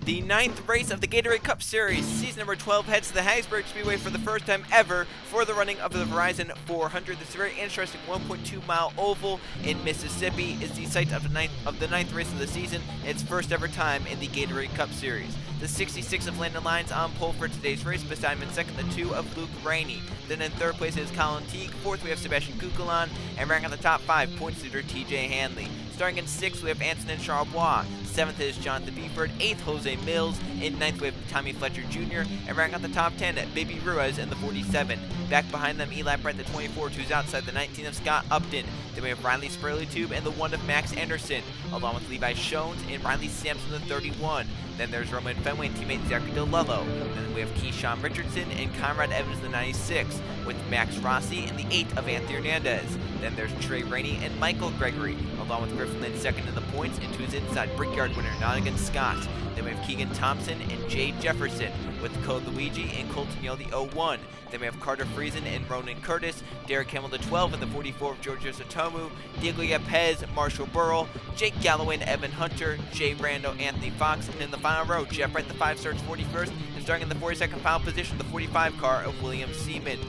The 9th race of the Gatorade Cup Series, season number 12, heads to the Hattiesburg Speedway for the first time ever for the running of the Verizon 400. This very interesting 1.2-mile oval in Mississippi is the site of the ninth race of the season, its first ever time in the Gatorade Cup Series. The 66 of Landon Lyons on pole for today's race, beside him in second, the 2 of Luke Rainey. Then in third place is Colin Teague. Fourth, we have Sebastian Kukulon, and ranking on the top 5, points leader TJ Hanley. Starting in 6th, we have Antonin Charbois. 7th is Jonathan Beeford. 8th, Jose Mills. In 9th, we have Tommy Fletcher Jr. And ranking on the top 10, Baby Ruiz in the 47. Back behind them, Eli Brett, the 24, who's outside the 19 of Scott Upton. Then we have Riley Spurley-Tube and the 1 of Max Anderson, along with Levi Shones and Riley Sampson, the 31. Then there's Roman Fenway and teammate Zachary DeLello. Then we have Keyshawn Richardson and Conrad Evans, the 96, with Max Rossi and the 8 of Anthony Hernandez. Then there's Trey Rainey and Michael Gregory, along with Griffin Lynn second in the points, and to his inside, Brickyard winner Nottingham Scott. Then we have Keegan Thompson and Jay Jefferson, with Code Luigi and Colton Yell, the 01. Then we have Carter Friesen and Ronan Curtis, Derek Campbell, the 12, and the 44 of Giorgio Sotomu, Diego Yepez, Marshall Burrell, Jake Galloway and Evan Hunter, Jay Rando, Anthony Fox, and in the final row, Jeff Wright, the 5 starts 41st, and starting in the 42nd final position, the 45 car of William Seaman.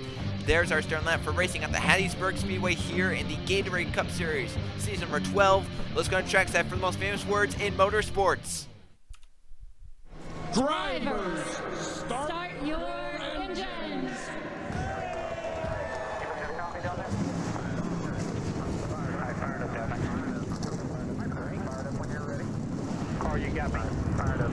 There's our starting lineup for racing at the Hattiesburg Speedway here in the Gatorade Cup Series, season number 12. Let's go on trackside for the most famous words in motorsports. Drivers, start your engines. Car, you got me. Fired up.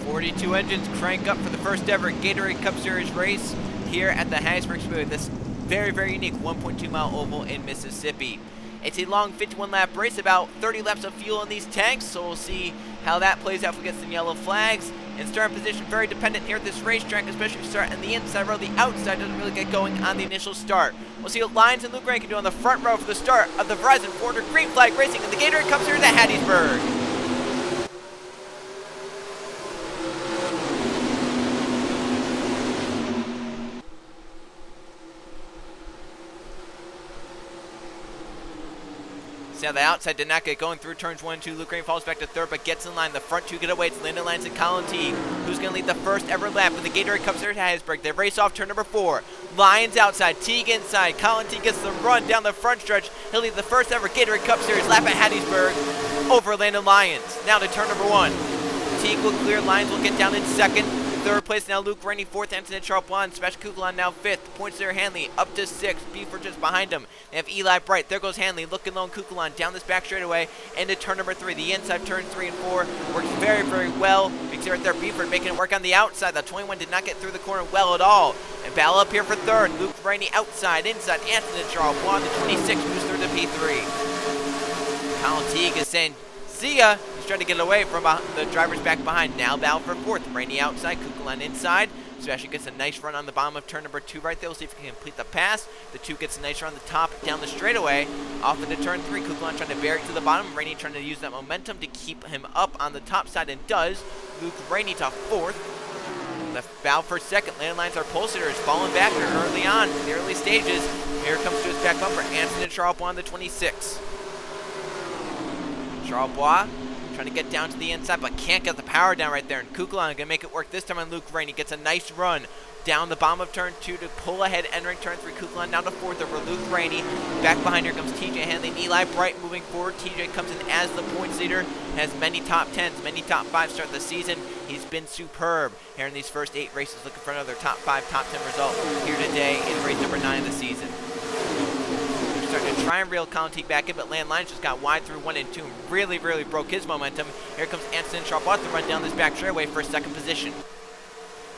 42 engines crank up for the first ever Gatorade Cup Series race here at the Hattiesburg Speedway, this very unique 1.2-mile oval in Mississippi. It's a long 51-lap race, about 30 laps of fuel in these tanks, so we'll see how that plays out if we get some yellow flags. And starting position very dependent here at this racetrack, especially if you start on the inside row. The outside doesn't really get going on the initial start. We'll see what Lyons and Luke Rainey can do on the front row for the start of the Verizon 400 Green Flag Racing in the Gatorade Cup Series at Hattiesburg. Now the outside did not get going through turns 1 and 2. Luke Rainey falls back to third, but gets in line. The front 2 get away. It's Landon Lyons and Colin Teague, who's going to lead the first ever lap of the Gatorade Cup Series at Hattiesburg. They race off turn number 4. Lyons outside, Teague inside. Colin Teague gets the run down the front stretch. He'll lead the first ever Gatorade Cup Series lap at Hattiesburg over Landon Lyons. Now to turn number 1. Teague will clear. Lyons will get down in second. Third place now Luke Rainey, 4th Antonin Charbois, Sebastian Kukulon now 5th. Points there Hanley up to 6th. Beeford just behind him. They have Eli Bright. There goes Hanley looking low, and Kukulon down this back straightaway into turn number 3. The inside turn 3 and 4 works very well. Because right there, Beeford making it work on the outside. The 21 did not get through the corner well at all. And battle up here for third. Luke Rainey outside, inside. Antonin Charbois, the 26 moves through the P3. Colin Teague is saying, see ya. He's trying to get away from the drivers back behind. Now battle for 4th. Rainey outside, Kukulon inside. Sebastian gets a nice run on the bottom of turn number 2 right there. We'll see if he can complete the pass. The 2 gets a nice run on the top down the straightaway. Off into turn 3. Kukulon trying to bury it to the bottom. Rainey trying to use that momentum to keep him up on the top side, and does. Luke Rainey to 4th. The battle for 2nd. Landon Lyons, our pole sitter, is falling back here early on in the early stages. Here comes to his back bumper, Antonin Charbois on the 26. Charbois trying to get down to the inside, but can't get the power down right there. And Kukulon going to make it work this time on Luke Rainey. Gets a nice run down the bottom of turn 2 to pull ahead, entering turn 3. Kukulon down to 4th over Luke Rainey. Back behind here comes TJ Hanley and Eli Bright moving forward. TJ comes in as the points leader, has many top 10s, many top 5s start the season. He's been superb here in these first 8 races, looking for another top 5, top 10 result here today in race number 9 of the season. Starting to try and reel Colin Teague back in, but Landon Lyons just got wide through 1 and 2 and really broke his momentum. Here comes Antonin Charbois to run down this back straightaway for 2nd position.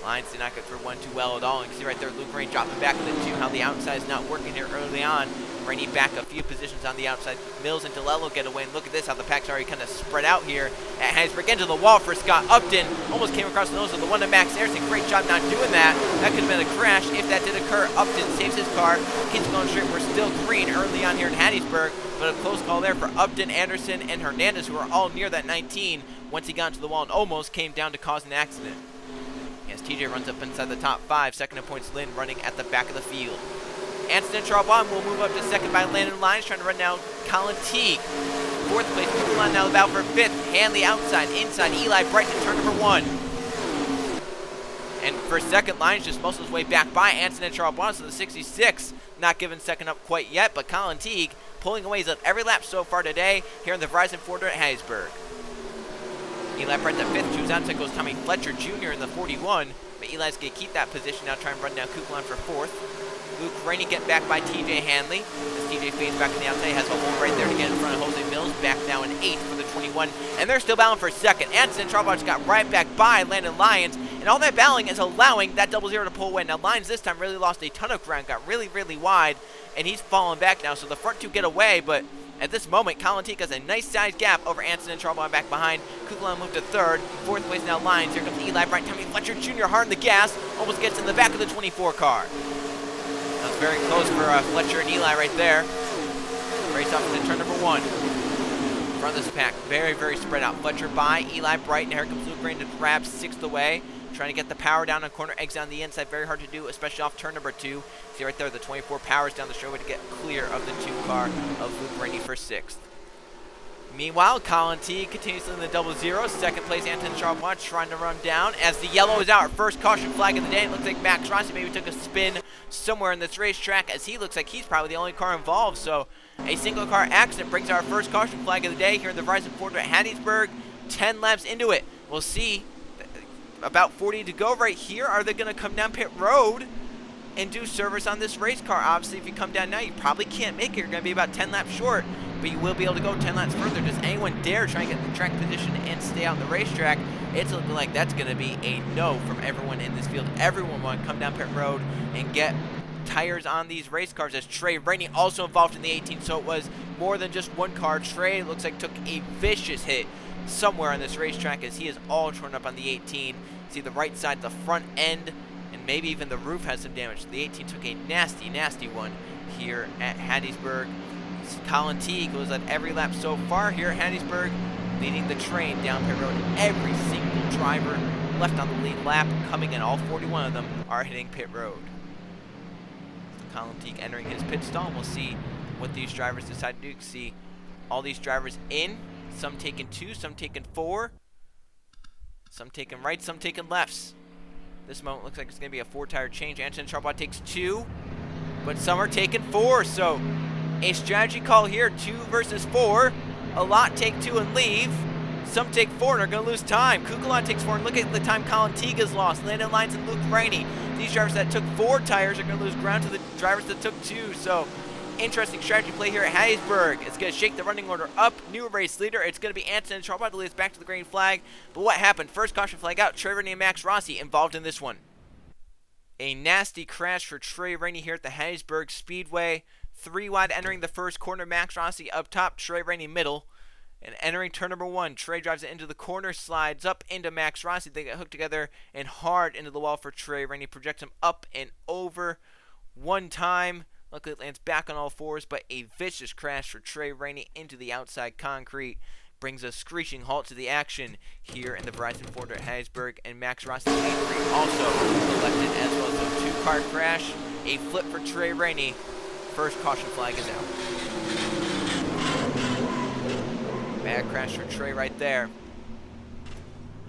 Lyons did not get through 1 too well at all. You can see right there Luke Rainey dropping back into 2, how the outside is not working here early on. Rainey back a few positions on the outside. Mills and DeLello get away, and look at this, how the pack's already kind of spread out here at Hattiesburg. Into the wall for Scott Upton. Almost came across the nose of the 1 to Max Anderson. Great job not doing that. That could have been a crash if that did occur. Upton saves his car, keeps going straight. We're still green early on here in Hattiesburg, but a close call there for Upton, Anderson, and Hernandez, who are all near that 19 once he got into the wall and almost came down to cause an accident. As TJ runs up inside the top 5, second in points, Lynn running at the back of the field. Anson and Charbonne will move up to second by Landon Lyons, trying to run down Colin Teague. Fourth place, Kukulon now about for fifth. Hanley outside, inside, Eli Brighton, turn number 1. And for second, Lyons just muscles his way back by Anson and Charbonne, so the 66 not giving second up quite yet, but Colin Teague pulling away. He's left every lap so far today here in the Verizon 400 at Hattiesburg. Eli Bright at fifth, choose outside goes Tommy Fletcher Jr. in the 41, but Eli's going to keep that position now, trying to run down Kukulon for fourth. Luke Rainey getting back by TJ Hanley. As TJ fades back on the outside, has a hole right there to get in front of Jose Mills. Back now in 8th for the 21. And they're still battling for second. Anson and Charbonne got right back by Landon Lyons. And all that battling is allowing that 00 to pull away. Now Lyons this time really lost a ton of ground. Got really, really wide. And he's falling back now. So the front two get away. But at this moment, Colin Teague has a nice sized gap over Anson and Charbonne back behind. Kukulon moved to third. Fourth place now Lyons. Here comes Eli Bright. Tommy Fletcher Jr. hard on the gas. Almost gets in the back of the 24 car. That was very close for Fletcher and Eli right there. Race off into turn number 1. Front of this pack, very, very spread out. Fletcher by Eli Bright, and here comes Luke Rain to grab 6th away. Trying to get the power down on corner, eggs down the inside. Very hard to do, especially off turn number 2. See right there, the 24 powers down the straightaway to get clear of the 2 car of Luke Rainey for 6th. Meanwhile, Colin Teague continues in the 00. Second place, Anton Charbonne trying to run down. As the yellow is out, our first caution flag of the day. It looks like Max Rossi maybe took a spin somewhere in this racetrack, as he looks like he's probably the only car involved. So a single car accident brings our first caution flag of the day here in the Verizon 400 at Hattiesburg. 10 laps into it. We'll see. About 40 to go right here. Are they going to come down pit road and do service on this race car? Obviously, if you come down now, you probably can't make it. You're going to be about 10 laps short, but you will be able to go 10 laps further. Does anyone dare try and get the track position and stay on the racetrack? It's looking like that's going to be a no from everyone in this field. Everyone want to come down pit road and get tires on these race cars, as Trey Rainey also involved in the 18, so it was more than just one car. Trey looks like took a vicious hit somewhere on this racetrack, as he is all torn up on the 18. See the right side, the front end, and maybe even the roof has some damage. The 18 took a nasty, nasty one here at Hattiesburg. Colin Teague was at every lap so far here at Hattiesburg, leading the train down pit road. Every single driver left on the lead lap coming in. All 41 of them are hitting pit road. Colin Teague entering his pit stall. We'll see what these drivers decide to do. See all these drivers in. Some taking 2, some taking 4. Some taking right, some taking lefts. This moment looks like it's going to be a 4-tire change. Anton Charbonne takes 2, but some are taking 4. So a strategy call here, 2 versus 4. A lot take 2 and leave. Some take 4 and are going to lose time. Kukulon takes 4, and look at the time Colin Teague has lost. Landon Lyons and Luke Rainey. These drivers that took 4 tires are going to lose ground to the drivers that took 2. So interesting strategy play here at Hattiesburg. It's going to shake the running order up. New race leader. It's going to be Anson and Charbonne to lead us back to the green flag. But what happened? First caution flag out. Trey Rainey and Max Rossi involved in this one. A nasty crash for Trey Rainey here at the Hattiesburg Speedway. 3 wide entering the first corner. Max Rossi up top. Trey Rainey middle. And entering turn number 1, Trey drives it into the corner, slides up into Max Rossi. They get hooked together and hard into the wall for Trey Rainey. Projects him up and over one time. Luckily, it lands back on all 4s, but a vicious crash for Trey Rainey into the outside concrete brings a screeching halt to the action here in the Verizon 400 at Hattiesburg. And Max Rossi also elected as well. So 2-car crash, a flip for Trey Rainey. First caution flag is out. Bad crash for Trey right there.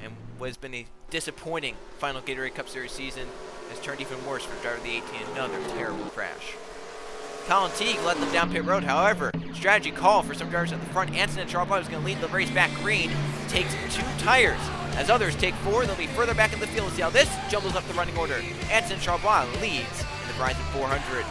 And what has been a disappointing final Gatorade Cup Series season has turned even worse for driver of the 18. Another terrible crash. Colin Teague led them down pit road. However, strategy call for some drivers at the front. Anson and Charbonne is going to lead the race back green. Takes 2 tires. As others take 4, they'll be further back in the field. See how this jumbles up the running order. Anson and Charbonne leads in the Verizon 400.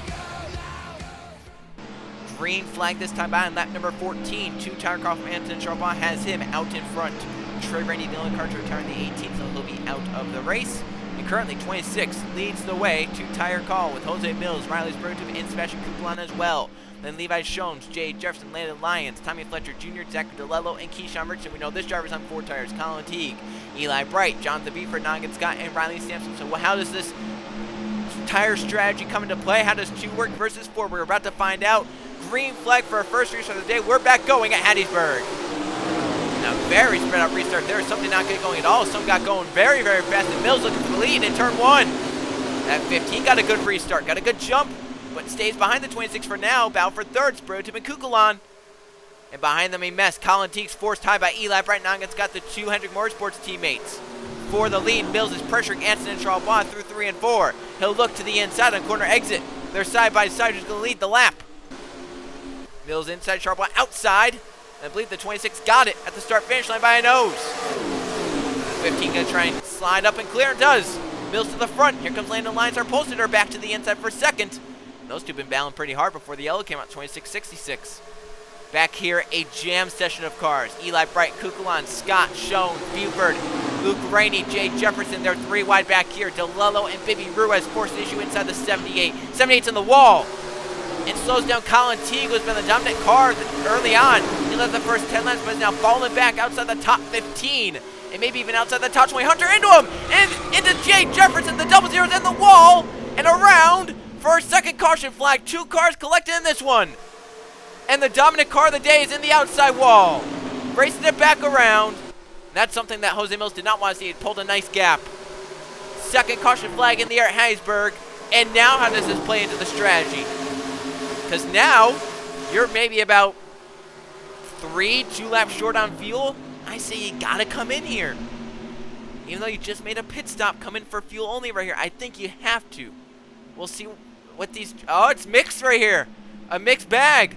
Green flag this time by on lap number 14. 2-tire call from Anton Charbonne has him out in front. Trey Rainey, the only car to retire in the 18, so he'll be out of the race. And currently 26 leads the way. 2-tire call with Jose Mills, Riley's Bertube, and Sebastian Kukulon as well. Then Levi Shones, Jay Jefferson, Landon Lyons, Tommy Fletcher Jr., Zachary DeLello, and Keyshawn Richardson. We know this driver's on 4 tires. Colin Teague, Eli Bright, Jonathan Beeford, Nogin Scott, and Riley Sampson. So how does this tire strategy come into play? How does 2 work versus 4? We're about to find out. Green flag for our first race of the day. We're back going at Hattiesburg. Now, very spread out restart there. Something not good going at all. Some got going very, very fast. And Mills looking for the lead in turn 1. That 15 got a good restart. Got a good jump. but stays behind the 26 for now. Bound for third, Spiritum and Kukulon. And behind them a mess. Colin Teague's forced high by Eli Bright. Now against got the two Hendrick Motorsports teammates. For the lead, Mills is pressuring Anson and Charlebois through 3 and 4. He'll look to the inside on corner exit. They're side by side, who's going to lead the lap. Mills inside, Charlebois outside. And I believe the 26 got it at the start-finish line by a nose. The 15 going to try and slide up and clear, and does. Mills to the front. Here comes Landon Lyons, our pole sitter, back to the inside for second. Those two have been battling pretty hard before the yellow came out, 26-66. Back here, a jam session of cars. Eli Bright, Kukulon, Scott, Schoen, Buford, Luke Rainey, Jay Jefferson. They're 3 wide back here. DeLello and Bibby Ruiz force an issue inside the 78. 78's in the wall. It slows down Colin Teague, who's been the dominant car early on. He led the first 10 laps, but is now falling back outside the top 15. And maybe even outside the top 20. Hunter into him! And into Jay Jefferson. The double zero's in the wall. And around for a second caution flag. 2 cars collected in this one. And the dominant car of the day is in the outside wall. Racing it back around. That's something that Jose Mills did not want to see. He pulled a nice gap. Second caution flag in the air at Hattiesburg. And now how does this play into the strategy? Because now you're maybe about 2 laps short on fuel. I say you got to come in here. Even though you just made a pit stop, come in for fuel only right here. I think you have to. We'll see what these... Oh, it's mixed right here. A mixed bag.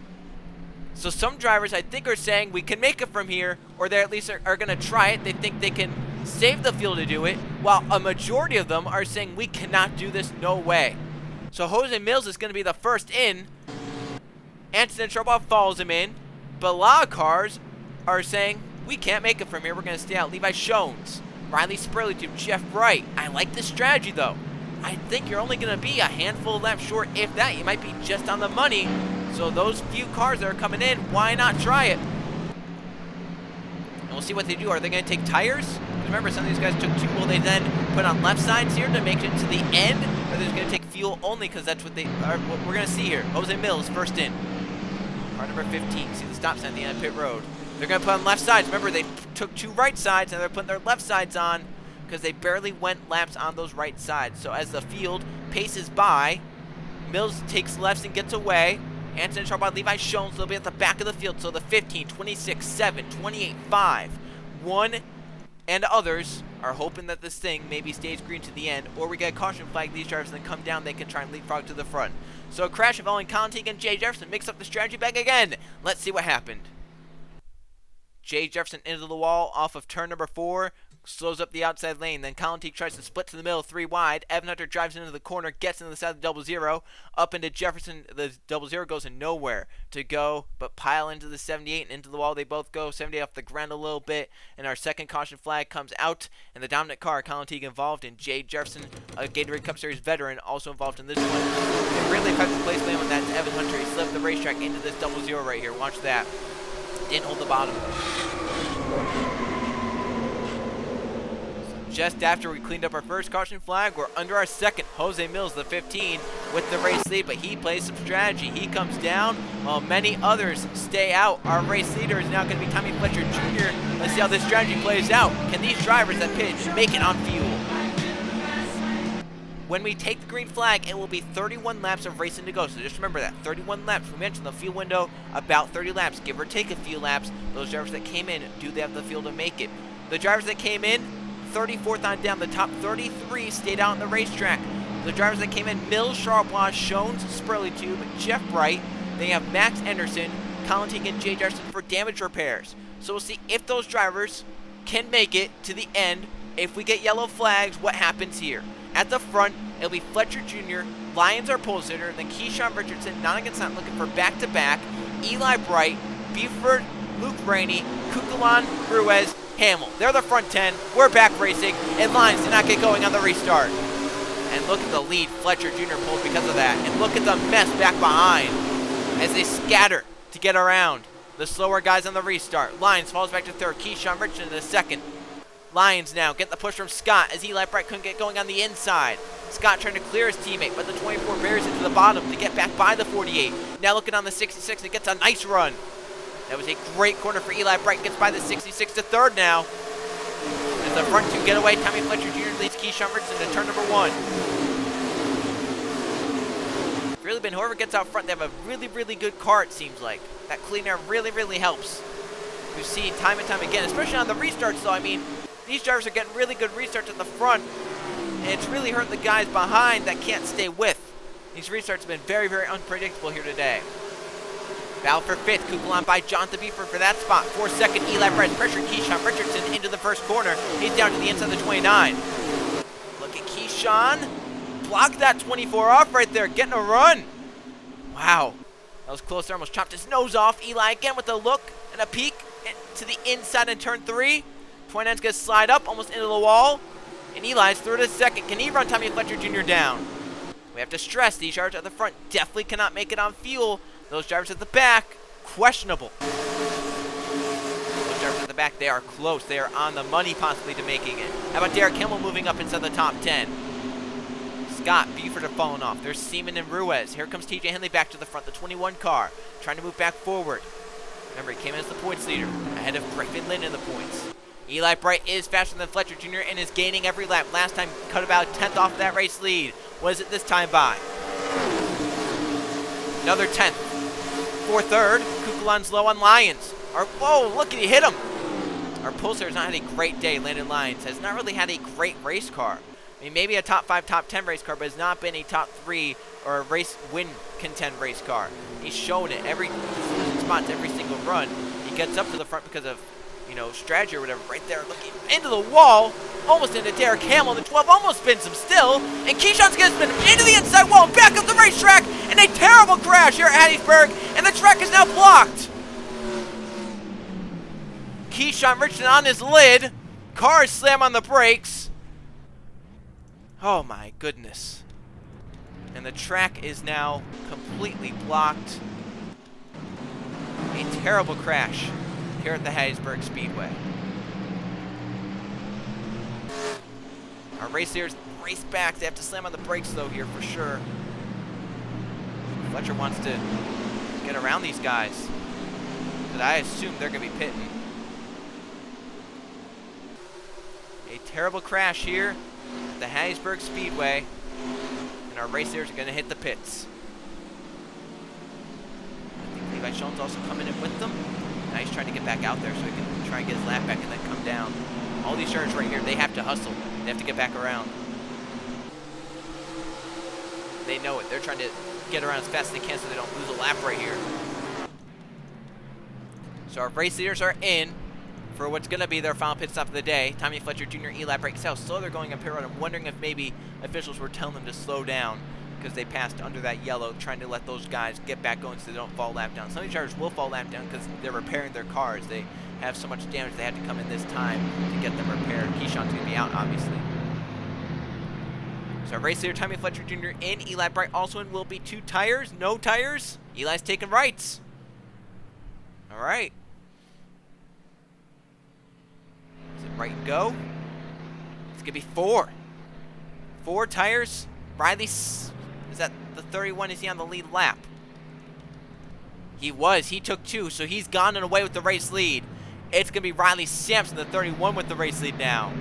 So some drivers, I think, are saying we can make it from here, or they at least are going to try it. They think they can save the fuel to do it, while a majority of them are saying we cannot do this, no way. So Jose Mills is going to be the first in. Anson and Charlebois follows him in, but a lot of cars are saying we can't make it from here. We're going to stay out. Levi Schoens, Riley Spurley, Jeff Wright. I like this strategy, though. I think you're only going to be a handful of laps short, if that. You might be just on the money. So those few cars that are coming in, why not try it? And we'll see what they do. Are they going to take tires? Because remember, some of these guys took 2. Will they then put on left sides here to make it to the end? Or are they just going to take fuel only because that's what they are? What we're going to see here. Jose Mills, first in. Car number 15. See the stop sign at the end of pit road. They're going to put on left sides. Remember, they took 2 right sides, and they're putting their left sides on because they barely went laps on those right sides. So as the field paces by, Mills takes lefts and gets away. Anson and Charlebois, Levi Schoen, so they'll be at the back of the field. So the 15, 26, 7, 28, 5, 1, and others are hoping that this thing maybe stays green to the end, or we get a caution flag. These drivers then come down, they can try and leapfrog to the front. So a crash involving Colin Teague and Jay Jefferson mix up the strategy back again. Let's see what happened. Jay Jefferson into the wall off of turn number 4. Slows up the outside lane. Then Colin Teague tries to split to the middle, 3 wide. Evan Hunter drives into the corner, gets into the side of the double zero. Up into Jefferson. The double zero goes in nowhere to go, but pile into the 78 and into the wall. They both go. 78 off the ground a little bit. And our second caution flag comes out. And the dominant car, Colin Teague involved, in Jay Jefferson, a Gatorade Cup Series veteran, also involved in this one. And really effective place plan on that is Evan Hunter. He slipped the racetrack into this double zero right here. Watch that. Didn't hold the bottom. Just after we cleaned up our first caution flag, we're under our second. Jose Mills, the 15, with the race lead, but he plays some strategy. He comes down while many others stay out. Our race leader is now going to be Tommy Fletcher Jr. Let's see how this strategy plays out. Can these drivers that pitch make it on fuel? When we take the green flag, it will be 31 laps of racing to go. So just remember that, 31 laps. We mentioned the fuel window, about 30 laps, give or take a few laps. Those drivers that came in, do they have the fuel to make it? The drivers that came in, 34th on down. The top 33 stayed out on the racetrack. The drivers that came in, Mills, Charlebois, Schoens, Spurley, Jeff Wright. They have Max Anderson, Colin Teague, and Jay Jefferson for damage repairs. So we'll see if those drivers can make it to the end. If we get yellow flags, what happens here? At the front, it'll be Fletcher Jr., Lyons, our pole sitter, then Keyshawn Richardson, Nottingham looking for back-to-back, Eli Bright, Buford, Luke Rainey, Kukulon, Ruiz, Hamill. They're the front 10. We're back racing, and Lyons did not get going on the restart. And look at the lead Fletcher Jr. pulled because of that. And look at the mess back behind as they scatter to get around the slower guys on the restart. Lyons falls back to third. Keyshawn Richardson to second. Lyons now get the push from Scott as Eli Bright couldn't get going on the inside. Scott trying to clear his teammate, but the 24 buries it to the bottom to get back by the 48. Now looking on the 66, and gets a nice run. That was a great corner for Eli Bright. Gets by the 66 to third now. As the front 2 get away, Tommy Fletcher Jr. leads Keyshawn Richardson to turn number 1. really been whoever gets out front, they have a really, really good car, it seems like. That clean air really, really helps. We've seen time and time again, especially on the restarts, though. I mean, these drivers are getting really good restarts at the front, and it's really hurting the guys behind that can't stay with. These restarts have been very, very unpredictable here today. Battle for 5th, Kukulon by Jonathan Beeford for that spot. 4nd, Eli Price pressuring Keyshawn Richardson into the first corner. He's down to the inside of the 29. Look at Keyshawn. Block that 24 off right there, getting a run. Wow. That was close there, almost chopped his nose off. Eli again with a look and a peek to the inside in turn 3. 29's gonna slide up almost into the wall. And Eli's through to 2nd. Can he run Tommy Fletcher Jr. down? We have to stress these drivers at the front definitely cannot make it on fuel. Those drivers at the back, questionable. Those drivers at the back, they are close. They are on the money possibly to making it. How about Derek Kimmel moving up inside the top 10? Scott, Buford are falling off. There's Seaman and Ruiz. Here comes TJ Henley back to the front, the 21 car, trying to move back forward. Remember, he came in as the points leader, ahead of Griffin Lynn in the points. Eli Bright is faster than Fletcher Jr. and is gaining every lap. Last time, cut about 10th off that race lead. What is it this time by? Another 10th. For 3rd, Kukulon's low on Lyons. Whoa, look, he hit him. Our Pulsar has not had a great day. Landon Lyons has not really had a great race car. I mean, maybe a top 5, top 10 race car, but has not been a top 3 or a race win contend race car. He's shown it every spots, every single run. He gets up to the front because of, you know, strategy or whatever. Right there, looking into the wall, almost into Derek Hamill. The 12 almost spins him still, and Keyshawn's gonna spin him into the inside wall and back up the racetrack, and a terrible crash here at Hattiesburg, and the track is now blocked. Keyshawn Richardson on his lid. Cars slam on the brakes. Oh my goodness. And the track is now completely blocked. A terrible crash here at the Hattiesburg Speedway. Our race leaders race back. They have to slam on the brakes though here for sure. Fletcher wants to get around these guys, but I assume they're going to be pitting. A terrible crash here at the Hattiesburg Speedway, and our race leaders are going to hit the pits. I think Levi Schoen's also coming in with them. Now he's trying to get back out there so he can try and get his lap back and then come down. All these drivers right here, they have to hustle. They have to get back around. They know it. They're trying to get around as fast as they can so they don't lose a lap right here. So our race leaders are in for what's going to be their final pit stop of the day. Tommy Fletcher Jr., Eli breaks out. So they're going up pit road. I'm wondering if maybe officials were telling them to slow down because they passed under that yellow, trying to let those guys get back going so they don't fall lap down. Some of these drivers will fall lap down because they're repairing their cars. They have so much damage they had to come in this time to get them repaired. Keyshawn's going to be out, obviously. So our race leader, Tommy Fletcher Jr. in. Eli Bright also in. Will be 2 tires. No tires. Eli's taking rights. All right. Is it right and go? It's going to be 4. 4 tires. Riley's, is that the 31? Is he on the lead lap? He was. He took 2, so he's gone and away with the race lead. It's going to be Riley Sampson, the 31, with the race lead now.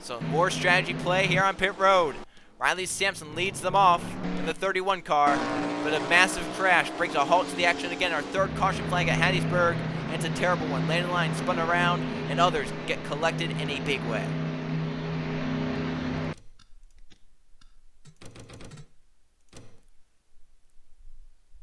So more strategy play here on pit road. Riley Sampson leads them off in the 31 car, but a massive crash brings a halt to the action again. Our 3rd caution flag at Hattiesburg, and it's a terrible one. Landon line spun around, and others get collected in a big way.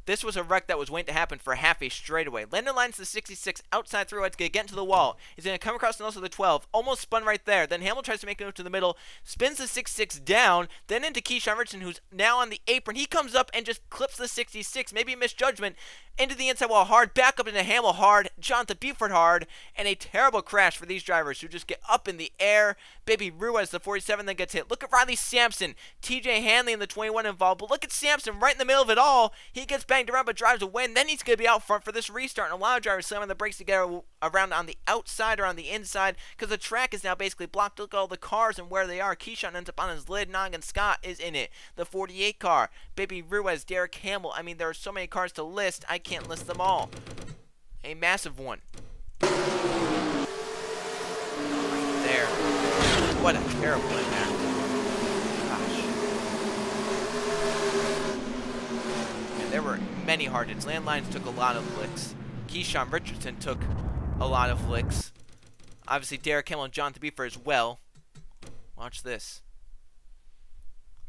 This was a wreck that was waiting to happen for half a straightaway. Landon lines the 66 outside through. It's going to get into the wall. He's going to come across and also the 12. Almost spun right there. Then Hamill tries to make it up to the middle. Spins the 66 down. Then into Keyshawn Richardson, who's now on the apron. He comes up and just clips the 66. Maybe a misjudgment. Into the inside wall hard. Back up into Hamill hard. Jonathan Buford hard. And a terrible crash for these drivers who just get up in the air. Baby Ruiz, the 47, then gets hit. Look at Riley Sampson. TJ Hanley in the 21 involved. But look at Sampson right in the middle of it all. He gets banged around but drives away, and then he's going to be out front for this restart. And a lot of drivers slamming the brakes to get around on the outside or on the inside because the track is now basically blocked. Look at all the cars and where they are. Keyshawn ends up on his lid. Noggin Scott is in it. The 48 car. Baby Ruiz, Derek Hamill. I mean, there are so many cars to list. I can't list them all. A massive one. Right there. What a terrible impact. Gosh. were many hard hits. Landlines took a lot of licks. Keyshawn Richardson took a lot of licks. Obviously, Derek Hill and Jonathan Beefer as well. Watch this.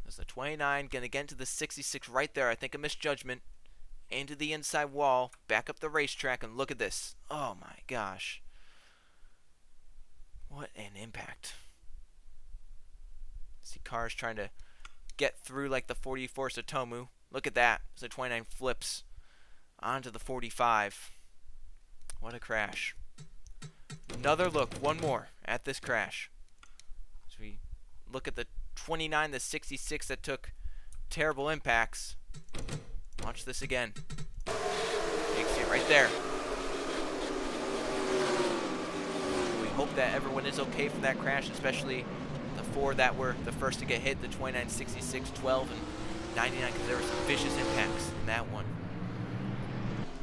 There's the 29, gonna get into the 66 right there. I think a misjudgment. Into the inside wall, back up the racetrack, and look at this. Oh my gosh. What an impact. See cars trying to get through like the 44 Satomu. Look at that. As the 29 flips onto the 45. What a crash. Another look, one more at this crash. As we look at the 29, the 66 that took terrible impacts. Watch this again. You can see it right there. We hope that everyone is okay from that crash, especially the 4 that were the first to get hit, the 29, 66, 12, and 99, because there were some vicious impacts in that one.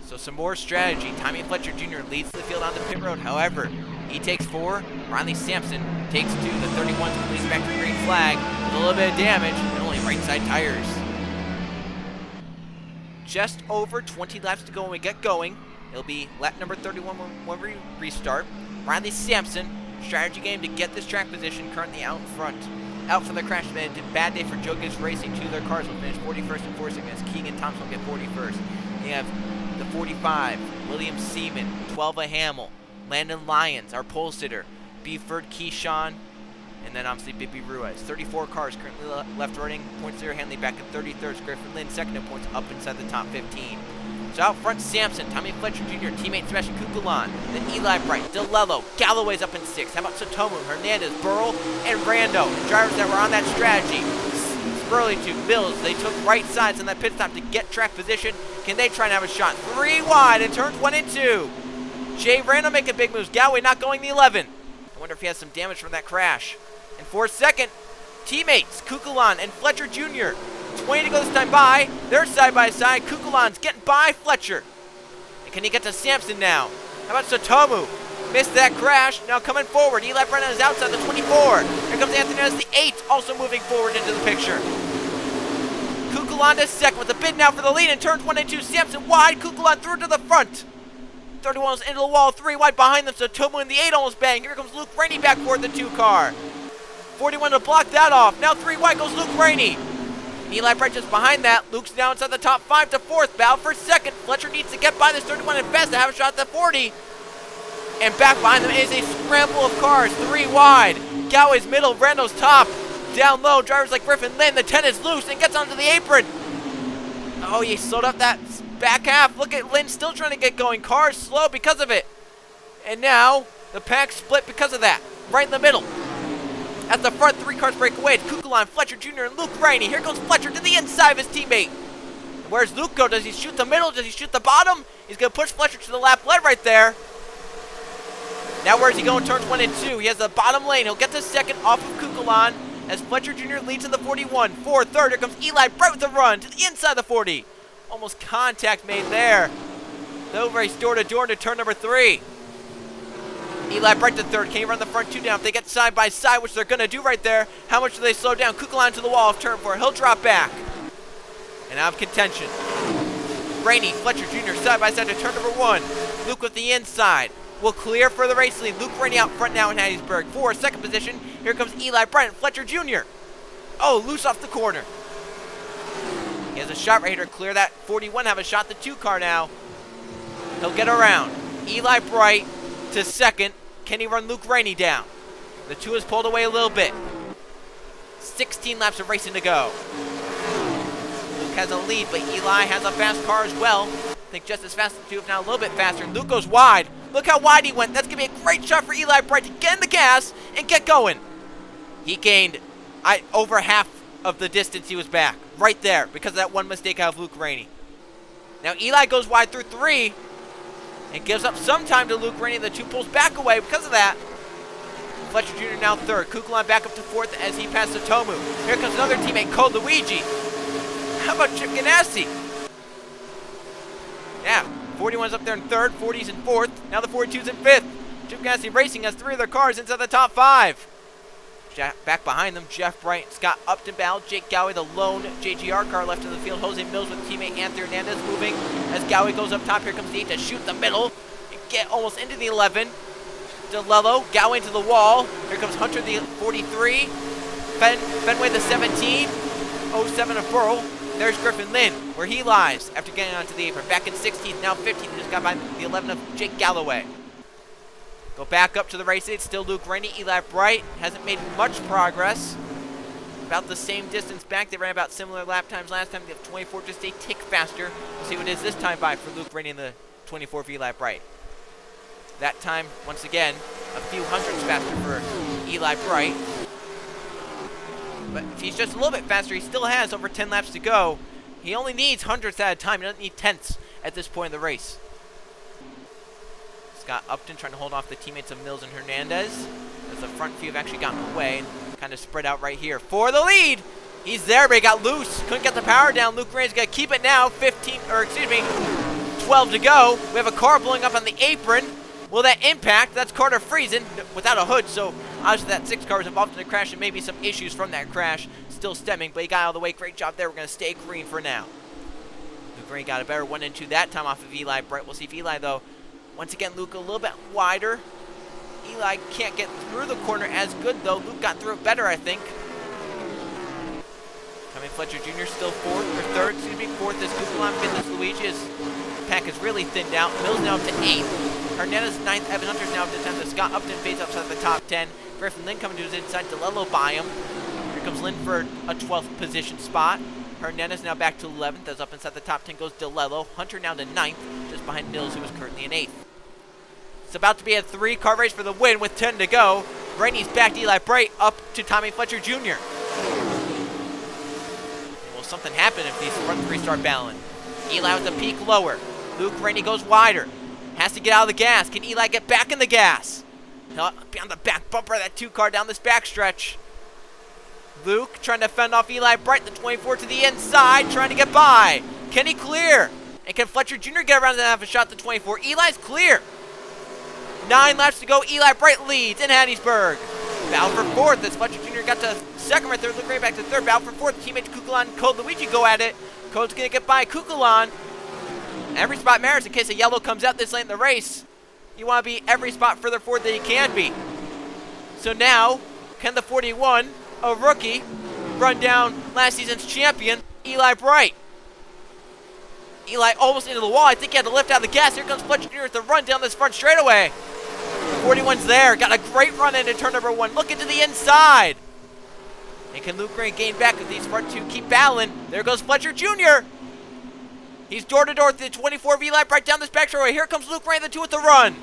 So some more strategy. Tommy Fletcher Jr. leads the field on the pit road. However, he takes 4. Riley Sampson takes 2. The 31 leads back to the green flag with a little bit of damage and only right side tires. Just over 20 laps to go when we get going. It'll be lap number 31 when we restart. Riley Sampson, strategy game to get this track position, currently out in front. Out for the crash. Bad day for Joe Gibbs Racing. 2 of their cars will finish 41st and 42nd. Keegan Thompson will get 41st. They have the 45, William Seaman, 12 of Hamill, Landon Lyons, our pole sitter, Beeford, Keyshawn, and then obviously Bibby Ruiz. 34 cars currently left running. Points there, Hanley back in 33rd. Griffin Lynn second in points, up inside the top 15. So out front, Sampson, Tommy Fletcher Jr., teammate Sebastian Kukulan, then Eli Bright, DeLello, Galloway's up in 6th. How about Satomu, Hernandez, Burrell, and Rando? The drivers that were on that strategy. Burlington, Bills, they took right sides on that pit stop to get track position. Can they try and have a shot? 3 wide in turns 1 and 2. Jay Randall making big moves. Galloway not going the 11. I wonder if he has some damage from that crash. And for second, teammates Kukulan and Fletcher Jr. 20 to go this time by. They're side by side. Kukulan's getting by Fletcher. And can he get to Sampson now? How about Satomu? Missed that crash. Now coming forward. Eli Brennan is outside the 24. Here comes Anthony as the 8, also moving forward into the picture. Kukulan is second with a bid now for the lead in turns 1 and 2. Sampson wide. Kukulan through to the front. 31 is into the wall. 3 wide behind them. Satomu in the 8 almost bang. Here comes Luke Rainey back for the 2 car. 41 to block that off. Now 3 wide goes Luke Rainey. And Eli Bright just behind that. Luke's now inside the top 5 to 4th. Battle for second. Fletcher needs to get by this 31 and fast to have a shot at the 40. And back behind them is a scramble of cars. 3 wide. Galloway's middle. Randall's top. Down low. Drivers like Griffin Lynn. The 10 is loose and gets onto the apron. Oh, he slowed up that back half. Look at Lynn still trying to get going. Cars slow because of it. And now the pack split because of that. Right in the middle. At the front, 3 cars break away. It's Kukulan, Fletcher Jr., and Luke Rainey. Here goes Fletcher to the inside of his teammate. Where's Luke go? Does he shoot the middle? Does he shoot the bottom? He's going to push Fletcher to the lap led right there. Now where's he going? Turns 1 and 2. He has the bottom lane. He'll get to second off of Kukulan as Fletcher Jr. leads in the 41. 4, third. Here comes Eli Bright with the run to the inside of the 40. Almost contact made there. They'll race door to door into turn number 3. Eli Bright to third. Can he run the front 2 down? If they get side by side, which they're going to do right there, how much do they slow down? Kukulan to the wall of turn 4. He'll drop back. And out of contention. Rainey, Fletcher Jr. side by side to turn number 1. Luke with the inside. Will clear for the race lead. Luke Rainey out front now in Hattiesburg. 4, second position. Here comes Eli Bright and Fletcher Jr. Oh, loose off the corner. He has a shot right here to clear that 41. Have a shot the 2 car now. He'll get around. Eli Bright to second. Can he run Luke Rainey down? The 2 is pulled away a little bit. 16 laps of racing to go. Luke has a lead, but Eli has a fast car as well. I think just as fast as the 2, if not a little bit faster. Luke goes wide. Look how wide he went. That's going to be a great shot for Eli Bright to get in the gas and get going. He gained over half of the distance he was back. Right there because of that one mistake out of Luke Rainey. Now Eli goes wide through 3 and gives up some time to Luke Rainey. The 2 pulls back away because of that. Fletcher Jr. now third. Kukulan back up to 4th as he passes Tomu. Here comes another teammate, Cole Luigi. How about Chip Ganassi? Yeah, 41's up there in 3rd, 40's in 4th. Now the 42's in 5th. Chip Ganassi Racing has 3 of their cars inside the top 5. Back behind them, Jeff Bright, Scott Upton battle, Jake Gowie, the lone JGR car left in the field. Jose Mills with teammate Anthony Hernandez moving as Gowie goes up top. Here comes the 8 to shoot the middle. Get almost into the 11. DeLello, Gowie into the wall. Here comes Hunter, the 43. Fenway, the 17. 07 of Burrow. There's Griffin Lynn, where he lies after getting onto the apron. Back in 16th, now 15th. Just got by the 11 of Jake Galloway. Go back up to the race 8. Still Luke Rainey. Eli Bright hasn't made much progress. About the same distance back. They ran about similar lap times last time. They have 24, just a tick faster. We'll see what it is this time by for Luke Rainey in the 24 for Eli Bright. That time, once again, a few hundredths faster for Eli Bright. But if he's just a little bit faster, he still has over 10 laps to go. He only needs hundredths at a time. He doesn't need tenths at this point in the race. Scott Upton trying to hold off the teammates of Mills and Hernandez as the front few have actually gotten away and kind of spread out right here for the lead. He's there, but he got loose. Couldn't get the power down. Luke Rainey's got to keep it now. 12 to go. We have a car blowing up on the apron. Will that impact? That's Carter Friesen without a hood, so obviously that 6 car was involved in the crash and maybe some issues from that crash still stemming, but he got out of the way. Great job there. We're going to stay green for now. Luke Rainey got a better 1 and 2 that time off of Eli Bright. We'll see if Eli, though, once again, Luke a little bit wider. Eli can't get through the corner as good, though. Luke got through it better, I think. Coming Fletcher Jr. still third, fourth is Kukulon, fifth is Luigi. His pack is really thinned out. Mills now up to 8th. Hernandez 9th. Evan Hunter's now up to 10th. Scott Upton fades outside the top 10. Griffin Lynn coming to his inside. DeLello by him. Here comes Lynn for a 12th position spot. Hernandez now back to 11th. As up inside the top 10 goes DeLello. Hunter now to 9th, just behind Mills, who is currently in 8th. It's about to be a 3-car race for the win with 10 to go. Rainey's back to Eli Bright up to Tommy Fletcher Jr. Will something happen if these front 3 start battling? Eli with the peak lower. Luke Rainey goes wider. Has to get out of the gas. Can Eli get back in the gas? He'll be on the back bumper of that 2-car down this backstretch. Luke trying to fend off Eli Bright, the 24 to the inside, trying to get by. Can he clear? And can Fletcher Jr. get around and have a shot to 24? Eli's clear. 9 laps to go. Eli Bright leads in Hattiesburg. Battle for 4th as Fletcher Jr. got to 2nd right there. Luke Rainey back to 3rd. Battle for 4th. Teammates Kukulon and Code Luigi go at it. Code's going to get by Kukulon. Every spot matters in case a yellow comes out this late in the race. You want to be every spot further forward than you can be. So now, can the 41, a rookie, run down last season's champion, Eli Bright? Eli almost into the wall. I think he had to lift out the gas. Here comes Fletcher Jr. with the run down this front straightaway. The 41's there. Got a great run into turn number 1. Look into the inside. And can Luke Rainey gain back if these front 2 keep battling? There goes Fletcher Jr. He's door-to-door through the 24 of Eli Bright down this back straightaway. Here comes Luke Rainey, the 2 with the run.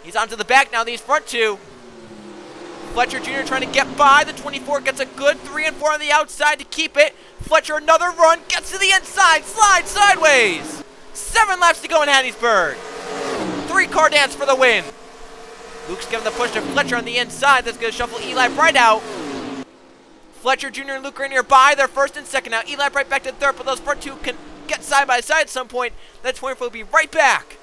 He's onto the back now, these front 2. Fletcher Jr. trying to get by. The 24 gets a good 3 and 4 on the outside to keep it. Fletcher another run, gets to the inside, slides sideways. 7 laps to go in Hattiesburg. 3-car dance for the win. Luke's giving the push to Fletcher on the inside. That's going to shuffle Eli Bright out. Fletcher Jr. and Luke Rainey are by. They're 1st and 2nd now. Eli Bright back to 3rd, but those front 2 can get side by side at some point. That 24 will be right back.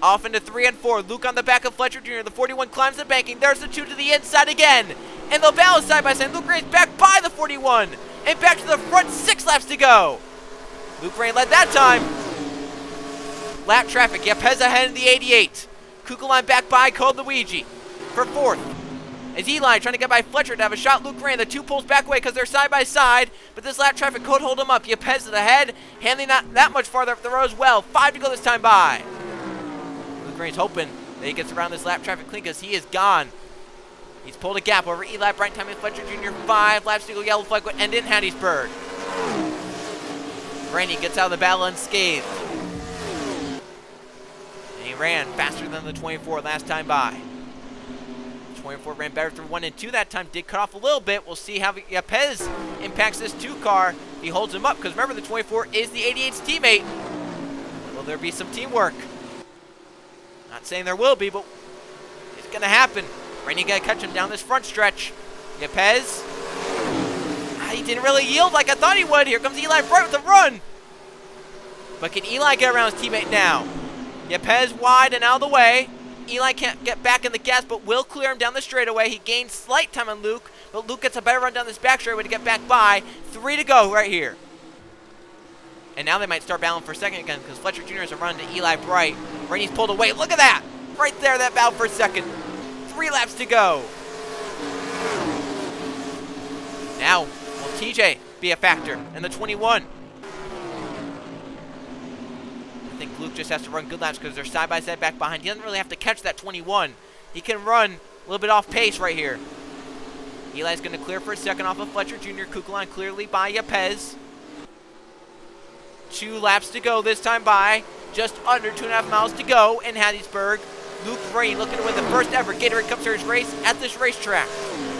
Off into 3 and 4. Luke on the back of Fletcher Jr. The 41 climbs the banking. There's the 2 to the inside again. And they'll battle side by side. Luke Rainey's back by the 41. And back to the front. 6 laps to go. Luke Rainey led that time. Lap traffic. Yepez ahead in the 88. Kukulon back by Code Luigi for 4th. As Eli trying to get by Fletcher to have a shot. Luke Rainey, the 2 pulls back away because they're side by side. But this lap traffic could hold him up. Yepez to the head. Handling not that much farther up the road as well. 5 to go this time by. Luke Rainey's hoping that he gets around this lap traffic clean because he is gone. He's pulled a gap over Eli Bright, Tommy Fletcher Jr. 5 laps to go. Yellow flag would end in Hattiesburg. Rainey gets out of the battle unscathed. And he ran faster than the 24 last time by. 24 ran better through 1 and 2 that time. Did cut off a little bit. We'll see how Yepez impacts this 2 car. If he holds him up, because remember the 24 is the 88's teammate. Will there be some teamwork? Not saying there will be, but it's going to happen. Rainey got to catch him down this front stretch. Yepez. He didn't really yield like I thought he would. Here comes Eli Bright with the run. But can Eli get around his teammate now? Yepez wide and out of the way. Eli can't get back in the gas, but will clear him down the straightaway. He gains slight time on Luke, but Luke gets a better run down this back straightaway to get back by. 3 to go right here. And now they might start battling for a second again because Fletcher Jr. has a run to Eli Bright. Rainey's pulled away. Look at that! Right there, that battle for a second. 3 laps to go. Now, will TJ be a factor in the 21? I think Luke just has to run good laps because they're side-by-side back behind. He doesn't really have to catch that 21. He can run a little bit off pace right here. Eli's going to clear for a second off of Fletcher Jr. Kukulon clearly by Yepez. 2 laps to go this time by. Just under 2.5 miles to go in Hattiesburg. Luke Rainey looking to win the first ever Gatorade Cup Series race at this racetrack.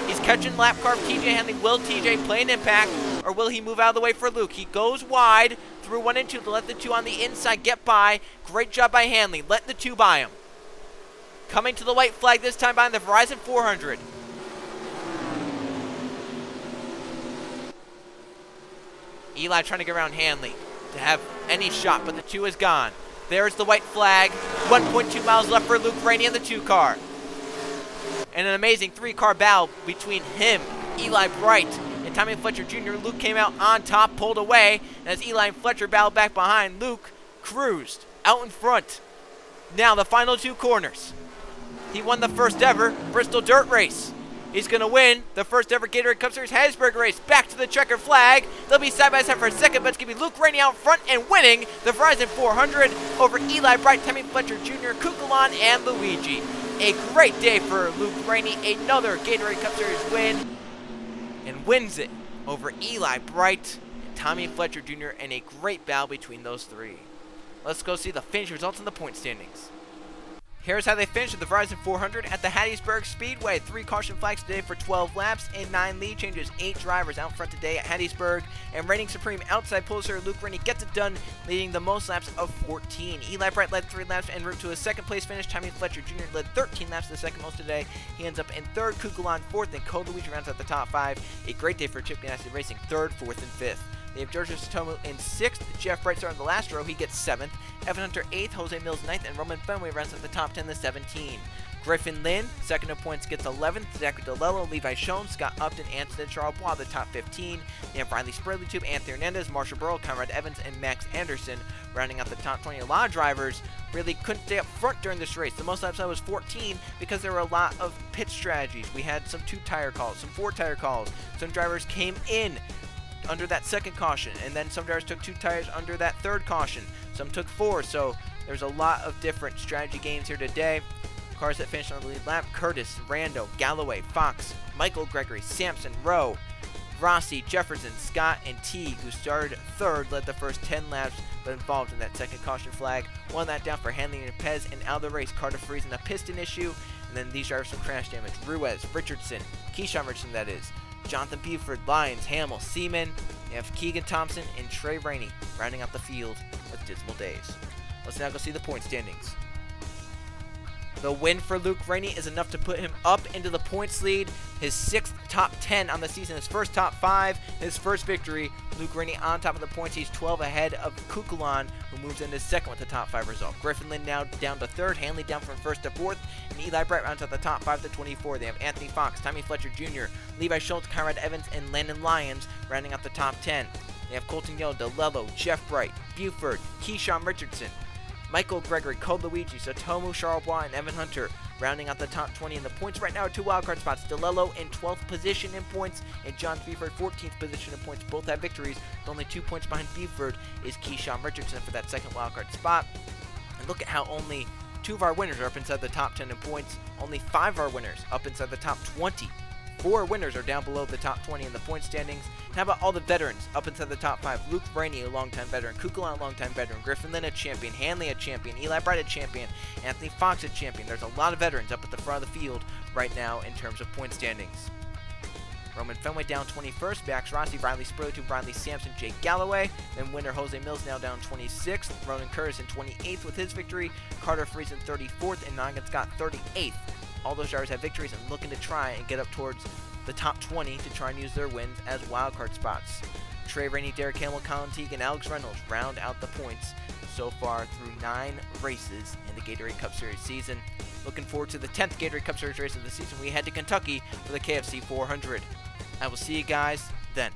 He's catching lap car of TJ Henley. Will TJ play an impact, or will he move out of the way for Luke? He goes wide through 1 and 2 to let the 2 on the inside get by. Great job by Hanley. Let the 2 by him. Coming to the white flag this time by the Verizon 400. Eli trying to get around Hanley to have any shot, but the 2 is gone. There's the white flag. 1.2 miles left for Luke Rainey in the 2 car. And an amazing 3-car battle between him, Eli Bright, and Tommy Fletcher Jr. Luke came out on top, pulled away, and as Eli and Fletcher battled back behind, Luke cruised out in front. Now the final 2 corners. He won the first ever Bristol Dirt Race. He's going to win the first ever Gatorade Cup Series Hattiesburg race. Back to the checker flag. They'll be side by side for a second, but it's going to be Luke Rainey out front and winning the Verizon 400 over Eli Bright, Tommy Fletcher Jr., Kukulon, and Luigi. A great day for Luke Rainey. Another Gatorade Cup Series win. And wins it over Eli Bright and Tommy Fletcher Jr. in a great battle between those 3. Let's go see the finish results in the point standings. Here's how they finished at the Verizon 400 at the Hattiesburg Speedway. 3 caution flags today for 12 laps and 9 lead changes. 8 drivers out front today at Hattiesburg. And reigning supreme outside poster Luke Rainey gets it done, leading the most laps of 14. Eli Bright led 3 laps en route to a second place finish. Tommy Fletcher Jr. led 13 laps, the second most today. He ends up in 3rd, Kukulon 4th, and Code Luigi rounds out the top 5. A great day for Chip Ganassi Racing, 3rd, 4th, and 5th. They have George Satomu in 6th, Jeff Bright starting the last row, he gets 7th, Evan Hunter 8th, Jose Mills 9th, and Roman Fenway rounds out the top 10, the 17. Griffin Lynn, second in points, gets 11th, Zachary DeLello, Levi Schoen, Scott Upton, Anthony Charles Bois, the top 15. They have Riley Spurley Tube, Anthony Hernandez, Marshall Burrow, Conrad Evans, and Max Anderson rounding out the top 20. A lot of drivers really couldn't stay up front during this race. The most laps was 14 because there were a lot of pit strategies. We had some 2-tire calls, some 4-tire calls. Some drivers came in under that second caution, and then some drivers took 2 tires under that 3rd caution. Some took 4, so there's a lot of different strategy games here today. Cars that finished on the lead lap: Curtis, Rando, Galloway, Fox, Michael Gregory, Sampson, Rowe, Rossi, Jefferson, Scott, and Teague, who started 3rd, led the first 10 laps, but involved in that second caution flag. One that down for Hanley and Pez, and out of the race, Carter Friesen, a piston issue, and then these drivers from crash damage: Ruiz, Richardson, Keyshawn Richardson, that is, Jonathan Buford, Lyons, Hamill, Seaman. You have Keegan Thompson and Trey Rainey rounding out the field with dismal days. Let's now go see the point standings. The win for Luke Rainey is enough to put him up into the points lead. His 6th top 10 on the season, his first top 5, his first victory. Luke Rainey on top of the points. He's 12 ahead of Kukulon, who moves into 2nd with the top 5 result. Griffin Lynn now down to 3rd, Hanley down from 1st to 4th, and Eli Bright rounds out the top 5 to 24. They have Anthony Fox, Tommy Fletcher Jr., Levi Schultz, Conrad Evans, and Landon Lyons rounding out the top 10. They have Colton Yell, DeLello, Jeff Bright, Buford, Keyshawn Richardson, Michael Gregory, Code Luigi, Satomu Charlebois, and Evan Hunter rounding out the top 20 in the points. Right now are 2 wildcard spots. DeLello in 12th position in points, and John Buford 14th position in points. Both have victories. With only 2 points behind Buford is Keyshawn Richardson for that 2nd wildcard spot. And look at how only 2 of our winners are up inside the top 10 in points. Only 5 of our winners up inside the top 20. 4 winners are down below the top 20 in the point standings. And how about all the veterans up inside the top 5? Luke Rainey, a longtime veteran. Kukulon, a longtime veteran. Griffin Lynn, a champion. Hanley, a champion. Eli Bright, a champion. Anthony Fox, a champion. There's a lot of veterans up at the front of the field right now in terms of point standings. Roman Fenway down 21st. Max Rossi, Riley Spurley, Riley Sampson, Jake Galloway. Then winner Jose Mills now down 26th. Ronan Curtis in 28th with his victory. Carter Friesen 34th, and Nongan Scott 38th. All those drivers have victories and looking to try and get up towards the top 20 to try and use their wins as wildcard spots. Trey Rainey, Derek Campbell, Colin Teague, and Alex Reynolds round out the points so far through 9 races in the Gatorade Cup Series season. Looking forward to the 10th Gatorade Cup Series race of the season. We head to Kentucky for the KFC 400. I will see you guys then.